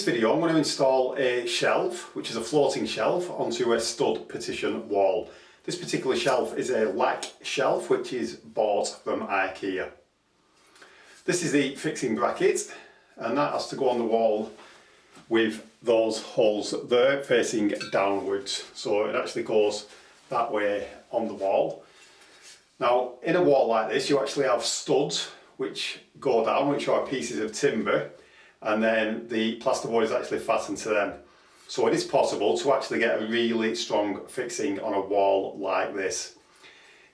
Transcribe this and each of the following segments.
this video I'm going to install a shelf, which is a floating shelf, onto a stud partition wall. This particular shelf is a lac shelf which is bought from Ikea. This is the fixing bracket, and that has to go on the wall with those holes there facing downwards, so it actually goes that way on the wall. Now in a wall like this you actually have studs which go down, which are pieces of timber, and then the plasterboard is actually fastened to them. So it is possible to actually get a really strong fixing on a wall like this.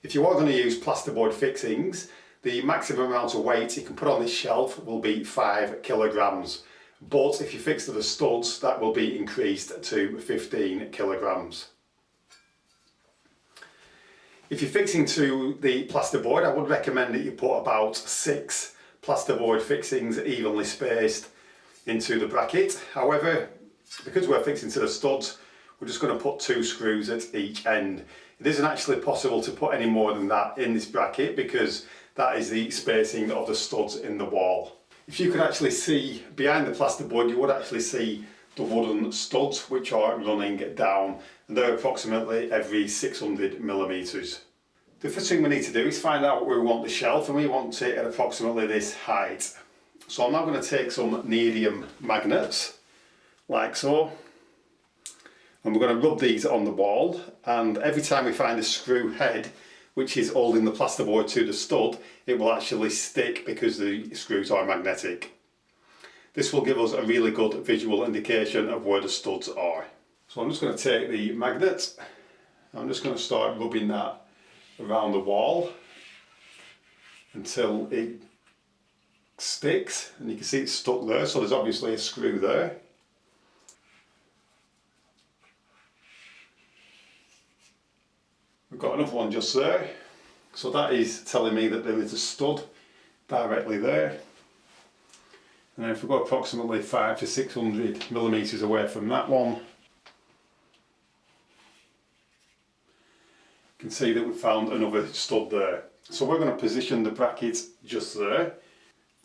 If you are going to use plasterboard fixings, the maximum amount of weight you can put on this shelf will be 5 kilograms. But if you fix to the studs, that will be increased to 15 kilograms. If you're fixing to the plasterboard, I would recommend that you put about 6 plasterboard fixings evenly spaced into the bracket. However, because we're fixing to the studs, we're just going to put 2 screws at each end. It isn't actually possible to put any more than that in this bracket because that is the spacing of the studs in the wall. If you could actually see behind the plasterboard, you would actually see the wooden studs which are running down, and they're approximately every 600 millimeters. The first thing we need to do is find out where we want the shelf, and we want it at approximately this height. So I'm now going to take some neodymium magnets, like so, and we're going to rub these on the wall, and every time we find a screw head which is holding the plasterboard to the stud, it will actually stick because the screws are magnetic. This will give us a really good visual indication of where the studs are. So I'm just going to take the magnet, I'm just going to start rubbing that around the wall until it sticks, and you can see it's stuck there, so there's obviously a screw there. We've got another one just there, so that is telling me that there is a stud directly there. And then if we go approximately 500 to 600 millimeters away from that one, you can see that we found another stud there. So we're going to position the bracket just there.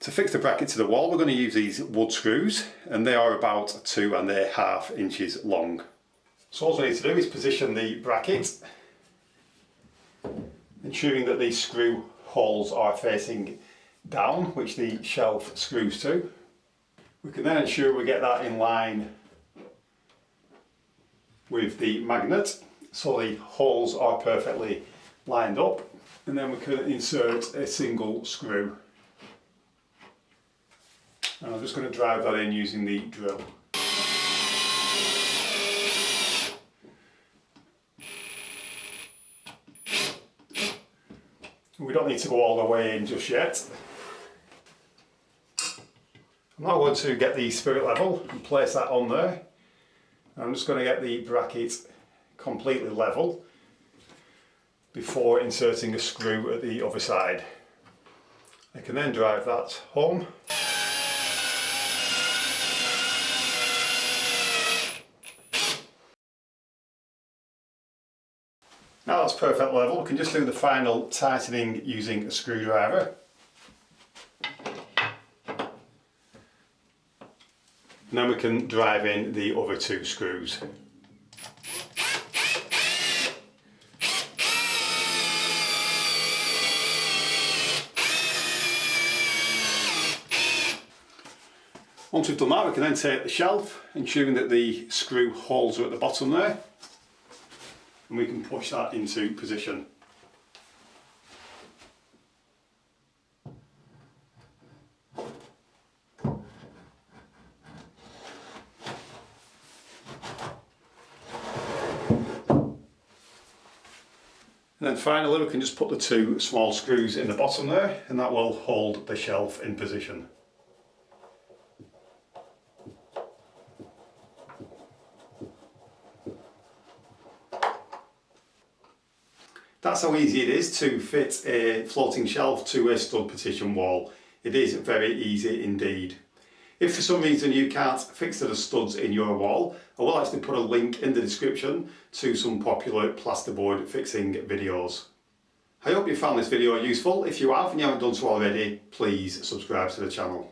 To fix the bracket to the wall, we're going to use these wood screws, and they are about 2.5 inches long. So all we need to do is position the bracket, ensuring that these screw holes are facing down, which the shelf screws to. We can then ensure we get that in line with the magnet, so the holes are perfectly lined up, and then we can insert a single screw. And I'm just going to drive that in using the drill. We don't need to go all the way in just yet. I'm now going to get the spirit level and place that on there. I'm just going to get the bracket completely level before inserting a screw at the other side. I can then drive that home. Now that's perfect level, we can just do the final tightening using a screwdriver. And then we can drive in the other 2 screws. Once we've done that, we can then take the shelf, ensuring that the screw holes are at the bottom there, and we can push that into position. And then finally we can just put the 2 small screws in the bottom there, and that will hold the shelf in position. That's how easy it is to fit a floating shelf to a stud partition wall. It is very easy indeed. If for some reason you can't fix to the studs in your wall, I will actually put a link in the description to some popular plasterboard fixing videos. I hope you found this video useful. If you have and you haven't done so already, please subscribe to the channel.